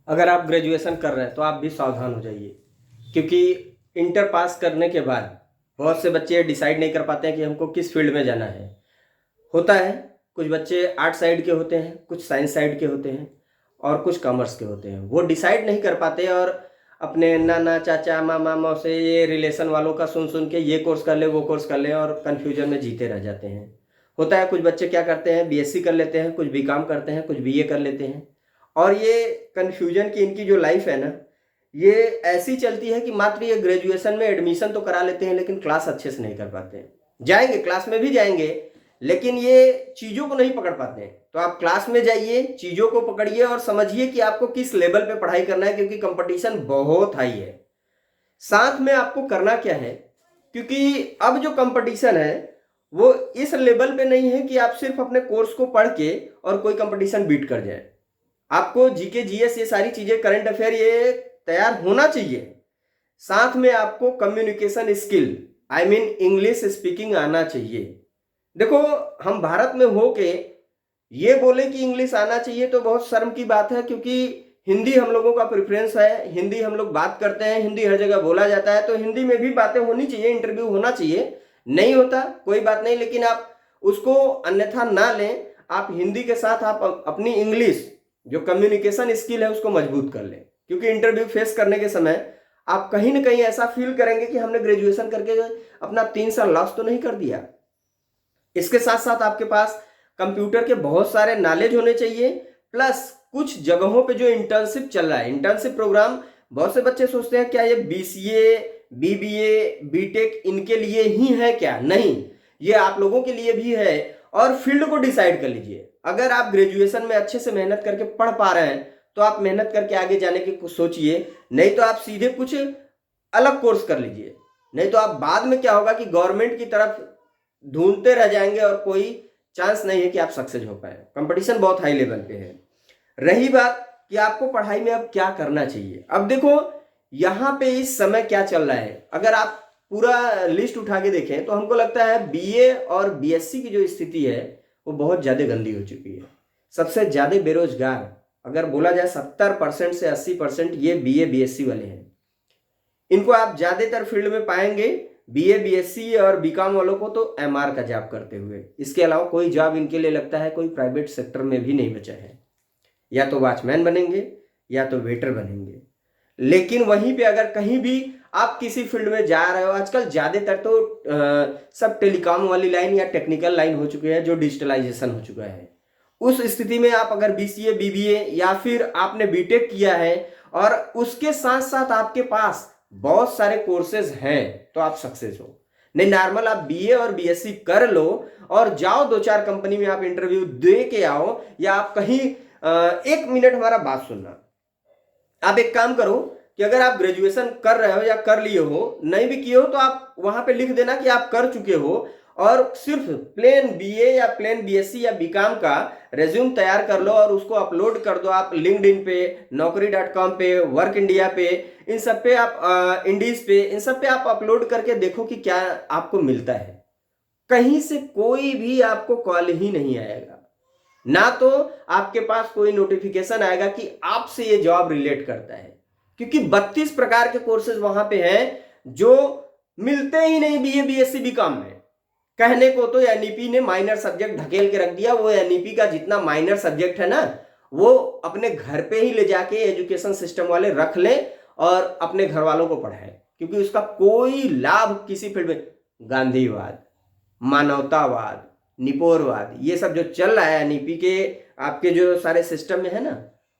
अगर आप ग्रेजुएशन कर रहे हैं तो आप भी सावधान हो जाइए, क्योंकि इंटर पास करने के बाद बहुत से बच्चे डिसाइड नहीं कर पाते हैं कि हमको किस फील्ड में जाना है। होता है, कुछ बच्चे आर्ट साइड के होते हैं, कुछ साइंस साइड के होते हैं और कुछ कॉमर्स के होते हैं। वो डिसाइड नहीं कर पाते और अपने नाना चाचा मामा मौसे ये रिलेशन वालों का सुन सुन के ये कोर्स कर ले वो कोर्स कर ले और कन्फ्यूजन में जीते रह जाते हैं। होता है, कुछ बच्चे क्या करते हैं, बीएससी कर लेते हैं, कुछ बीकॉम करते हैं, कुछ बीए कर लेते हैं और ये कन्फ्यूजन की इनकी जो लाइफ है ना, ये ऐसी चलती है कि मात्र ये ग्रेजुएशन में एडमिशन तो करा लेते हैं लेकिन क्लास अच्छे से नहीं कर पाते हैं। जाएंगे, क्लास में भी जाएंगे, लेकिन ये चीज़ों को नहीं पकड़ पाते हैं। तो आप क्लास में जाइए, चीज़ों को पकड़िए और समझिए कि आपको किस लेवल पे पढ़ाई करना है, क्योंकि कंपटीशन बहुत हाई है। साथ में आपको करना क्या है, क्योंकि अब जो कंपटीशन है वो इस लेवल पे नहीं है कि आप सिर्फ अपने कोर्स को पढ़ के और कोई कंपटीशन बीट कर जाए। आपको जीके जीएस ये सारी चीज़ें, करंट अफेयर ये तैयार होना चाहिए। साथ में आपको communication skill, I mean English speaking आना चाहिए। देखो, हम भारत में हो के ये बोले कि इंग्लिश आना चाहिए तो बहुत शर्म की बात है, क्योंकि हिंदी हम लोगों का प्रेफरेंस है, हिंदी हम लोग बात करते हैं, हिंदी हर जगह बोला जाता है, तो हिंदी में भी बातें होनी चाहिए, इंटरव्यू होना चाहिए। नहीं होता कोई बात नहीं, लेकिन आप उसको अन्यथा ना लें। आप हिंदी के साथ आप अपनी इंग्लिश जो कम्युनिकेशन स्किल है उसको मजबूत कर लें, क्योंकि इंटरव्यू फेस करने के समय आप कहीं ना कहीं ऐसा फील करेंगे कि हमने ग्रेजुएशन करके अपना 3 साल लॉस तो नहीं कर दिया। इसके साथ साथ आपके पास कंप्यूटर के बहुत सारे नॉलेज होने चाहिए, प्लस कुछ जगहों पे जो इंटर्नशिप चल रहा है, इंटर्नशिप प्रोग्राम, बहुत से बच्चे सोचते हैं क्या ये बीसीए बीबीए बीटेक इनके लिए ही है, क्या नहीं, ये आप लोगों के लिए भी है। और फील्ड को डिसाइड कर लीजिए। अगर आप ग्रेजुएशन में अच्छे से मेहनत करके पढ़ पा रहे हैं तो आप मेहनत करके आगे जाने की कुछ सोचिए, नहीं तो आप सीधे कुछ अलग कोर्स कर लीजिए। नहीं तो आप बाद में क्या होगा कि गवर्नमेंट की तरफ ढूंढते रह जाएंगे और कोई चांस नहीं है कि आप सक्सेस हो पाए। कंपटीशन बहुत हाई लेवल पे है। रही बात कि आपको पढ़ाई में अब क्या करना चाहिए, अब देखो यहाँ पे इस समय क्या चल रहा है। अगर आप पूरा लिस्ट उठा के देखें तो हमको लगता है बीए और बीएससी की जो स्थिति है वो बहुत ज़्यादा गंदी हो चुकी है। सबसे ज़्यादा बेरोजगार अगर बोला जाए 70% से 80% ये बीए बीएससी वाले हैं। इनको आप ज़्यादातर फील्ड में पाएंगे बीए बीएससी और बीकॉम वालों को तो एमआर का जॉब करते हुए। इसके अलावा कोई जॉब इनके लिए लगता है कोई प्राइवेट सेक्टर में भी नहीं बचा है। या तो वॉचमैन बनेंगे या तो वेटर बनेंगे। लेकिन वहीं पे अगर कहीं भी आप किसी फील्ड में जा रहे हो, आजकल ज़्यादातर तो सब टेलीकॉम वाली लाइन या टेक्निकल लाइन हो चुकी है, जो डिजिटलाइजेशन हो चुका है। उस स्थिति में आप अगर बीसीए बीबीए या फिर आपने बीटेक किया है और उसके साथ साथ आपके पास बहुत सारे कोर्सेज हैं तो आप सक्सेस हो। नहीं, नॉर्मल आप बीए और बीएससी कर लो और जाओ 2-4 कंपनी में आप इंटरव्यू दे के आओ, या आप कहीं 1 मिनट हमारा बात सुनना। आप एक काम करो कि अगर आप ग्रेजुएशन कर रहे हो या कर लिए हो, नहीं भी किए हो तो आप वहां पे लिख देना कि आप कर चुके हो और सिर्फ प्लेन बीए या प्लेन बीएससी या बीकॉम का रेज्यूम तैयार कर लो और उसको अपलोड कर दो। आप लिंक्डइन पे, naukri.com पे, वर्क इंडिया पे, इन सब पे आप इंडीज पे, इन सब पे आप अपलोड करके देखो कि क्या आपको मिलता है। कहीं से कोई भी आपको कॉल ही नहीं आएगा, ना तो आपके पास कोई नोटिफिकेशन आएगा कि आपसे ये जॉब रिलेट करता है, क्योंकि 32 प्रकार के कोर्सेज वहां पे हैं जो मिलते ही नहीं बीए बीएससी बीकॉम में। कहने को तो एनईपी ने माइनर सब्जेक्ट ढकेल के रख दिया। वो एनईपी का जितना माइनर सब्जेक्ट है ना, वो अपने घर पे ही ले जाके एजुकेशन सिस्टम वाले रख लें और अपने घर वालों को पढ़ाएं, क्योंकि उसका कोई लाभ किसी फील्ड में, गांधीवाद, मानवतावाद, निपोरवाद, ये सब जो चल रहा है एनईपी के आपके जो सारे सिस्टम में है ना,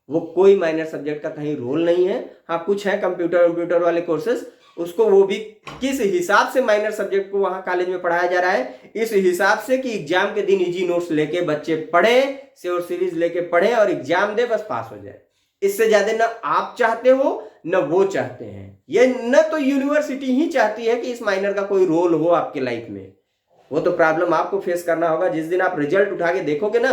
वो कोई माइनर सब्जेक्ट का कहीं रोल नहीं है। हाँ, कुछ है कंप्यूटर वाले कोर्सेज, उसको वो भी किस हिसाब से माइनर सब्जेक्ट को वहां कॉलेज में पढ़ाया जा रहा है, इस हिसाब से कि एग्जाम के दिन इजी नोट्स लेके बच्चे पढ़े, और सीरीज लेके पढ़े और एग्जाम दे, बस पास हो जाए। इससे ज्यादा ना आप चाहते हो न वो चाहते हैं। ये न तो यूनिवर्सिटी ही चाहती है कि इस माइनर का कोई रोल हो आपके लाइफ में। वो तो प्रॉब्लम आपको फेस करना होगा जिस दिन आप रिजल्ट उठा के देखोगे ना।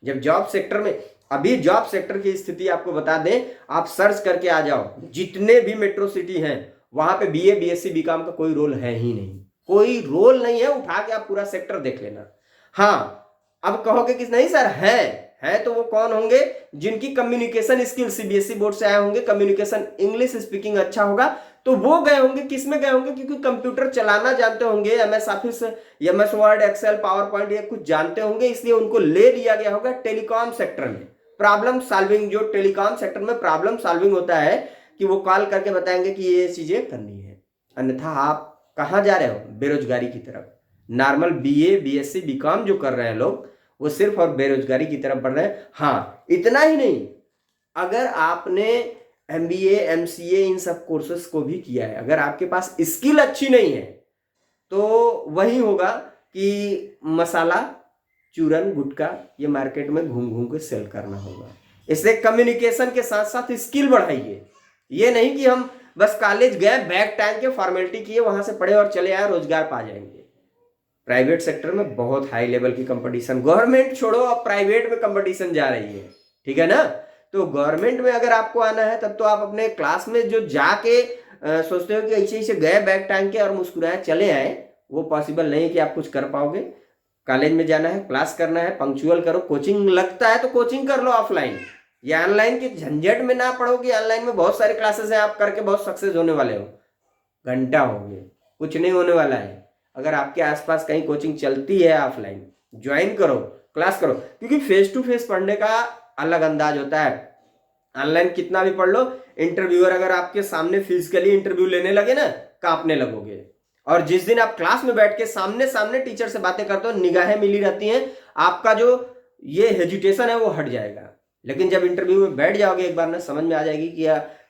जब जॉब सेक्टर में, अभी जॉब सेक्टर की स्थिति आपको बता दें, आप सर्च करके आ जाओ, जितने भी मेट्रो सिटी हैं वहां पे बीए बीएससी बीकॉम का कोई रोल है ही नहीं, कोई रोल नहीं है। उठा के आप पूरा सेक्टर देख लेना। हाँ, अब कहोगे कि नहीं सर हैं तो वो कौन होंगे, जिनकी कम्युनिकेशन स्किल सीबीएसई बोर्ड से आए होंगे, कम्युनिकेशन इंग्लिश स्पीकिंग अच्छा होगा, तो वो गए होंगे। किस में गए होंगे, क्योंकि कंप्यूटर चलाना जानते होंगे, MS Office, MS Word, Excel, PowerPoint ये कुछ जानते होंगे, इसलिए उनको ले लिया गया होगा टेलीकॉम सेक्टर में। प्रॉब्लम सॉल्विंग, जो टेलीकॉम सेक्टर में प्रॉब्लम सॉल्विंग होता है कि वो कॉल करके बताएंगे कि ये चीजें करनी है। अन्यथा आप कहाँ जा रहे हो, बेरोजगारी की तरफ। नॉर्मल बीए, बीएससी, बीकॉम जो कर रहे हैं लोग, वो सिर्फ और बेरोजगारी की तरफ बढ़ रहे हैं। हाँ, इतना ही नहीं, अगर आपने एमबीए, एमसीए इन सब कोर्सेस को भी किया है, अगर आपके पास स्किल अच्छी नहीं है तो वही होगा कि मसाला, चूरन, गुटखा ये मार्केट में घूम घूम के सेल करना होगा। इसलिए कम्युनिकेशन के साथ साथ स्किल बढ़ाइए। ये नहीं कि हम बस कॉलेज गए, बैग टांग के फॉर्मेलिटी किए, वहां से पढ़े और चले आए, रोजगार पा जाएंगे। प्राइवेट सेक्टर में बहुत हाई लेवल की कंपटीशन, गवर्नमेंट छोड़ो अब प्राइवेट में कंपटीशन जा रही है, ठीक है ना। तो गवर्नमेंट में अगर आपको आना है तब तो आप अपने क्लास में जो जाके सोचते हो कि ऐसे ऐसे गए बैग टांग के और मुस्कुराए चले आए, वो पॉसिबल नहीं कि आप कुछ कर पाओगे। कॉलेज में जाना है, क्लास करना है, पंक्चुअल करो, कोचिंग लगता है तो कोचिंग कर लो ऑफलाइन, या ऑनलाइन के झंझट में ना पढ़ोगे। ऑनलाइन में बहुत सारे क्लासेस हैं, आप करके बहुत सक्सेस होने वाले हो, घंटा हो गए, कुछ नहीं होने वाला है। अगर आपके आसपास कहीं कोचिंग चलती है ऑफलाइन, ज्वाइन करो, क्लास करो, क्योंकि फेस टू फेस पढ़ने का अलग अंदाज होता है। ऑनलाइन कितना भी पढ़ लो, इंटरव्यूअर अगर आपके सामने फिजिकली इंटरव्यू लेने लगे ना, कांपने लगोगे। और जिस दिन आप क्लास में बैठ के सामने सामने टीचर से बातें करते हो, निगाहें मिली रहती हैं, आपका जो ये हेजिटेशन है वो हट जाएगा। लेकिन जब इंटरव्यू में बैठ जाओगे एक बार ना, समझ में आ जाएगी कि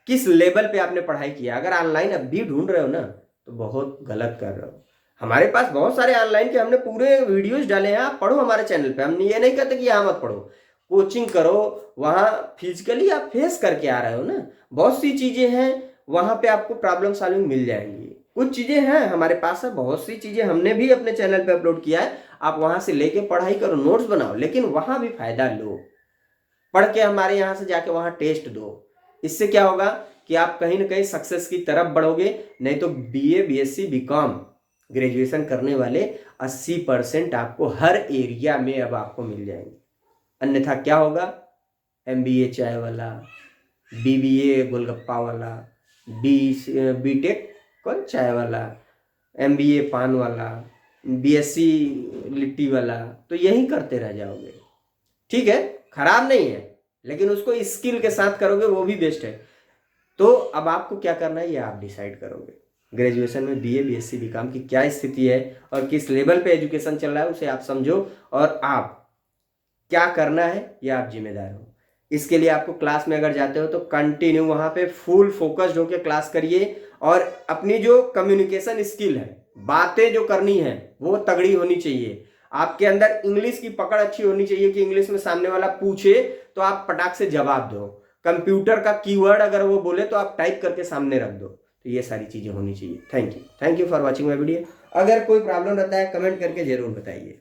किस लेवल पे आपने पढ़ाई किया। अगर ऑनलाइन अब भी ढूंढ रहे हो ना, तो बहुत गलत कर रहे हो। हमारे पास बहुत सारे ऑनलाइन के हमने पूरे वीडियोस डाले हैं, आप पढ़ो हमारे चैनल पे। हम ये नहीं कहते कि यहाँ मत पढ़ो, कोचिंग करो, वहाँ फिजिकली आप फेस करके आ रहे हो ना, बहुत सी चीजें हैं वहाँ पे आपको प्रॉब्लम सॉल्विंग मिल जाएंगी। कुछ चीजें हैं हमारे पास है, बहुत सी चीजें हमने भी अपने चैनल पे अपलोड किया है, आप वहां से लेके पढ़ाई करो, नोट्स बनाओ, लेकिन वहां भी फायदा लो। पढ़ के हमारे यहाँ से जाके वहां टेस्ट दो। इससे क्या होगा कि आप कहीं ना कहीं सक्सेस की तरफ बढ़ोगे। नहीं तो बीए, बीएससी, बीकॉम ग्रेजुएशन करने वाले 80% आपको हर एरिया में अब आपको मिल जाएंगे। अन्यथा क्या होगा, एमबीए चाय वाला, बीबीए गोलगप्पा वाला, बीटेक कौन चाय वाला, एमबीए पान वाला, बीएससी लिट्टी वाला, तो यही करते रह जाओगे। ठीक है, खराब नहीं है, लेकिन उसको स्किल के साथ करोगे वो भी बेस्ट है। तो अब आपको क्या करना है ये आप डिसाइड करोगे। ग्रेजुएशन में बीए, बीएससी, बीकॉम की क्या स्थिति है और किस लेवल पे एजुकेशन चल रहा है उसे आप समझो, और आप क्या करना है ये आप जिम्मेदार हो। इसके लिए आपको क्लास में अगर जाते हो तो कंटिन्यू वहां पे फुल फोकस्ड होकर क्लास करिए, और अपनी जो कम्युनिकेशन स्किल है, बातें जो करनी है वो तगड़ी होनी चाहिए। आपके अंदर इंग्लिश की पकड़ अच्छी होनी चाहिए कि इंग्लिश में सामने वाला पूछे तो आप पटाख से जवाब दो। कंप्यूटर का कीवर्ड अगर वो बोले तो आप टाइप करके सामने रख दो। तो ये सारी चीजें होनी चाहिए। Thank you for watching my video. अगर कोई प्रॉब्लम रहता है कमेंट करके जरूर बताइए।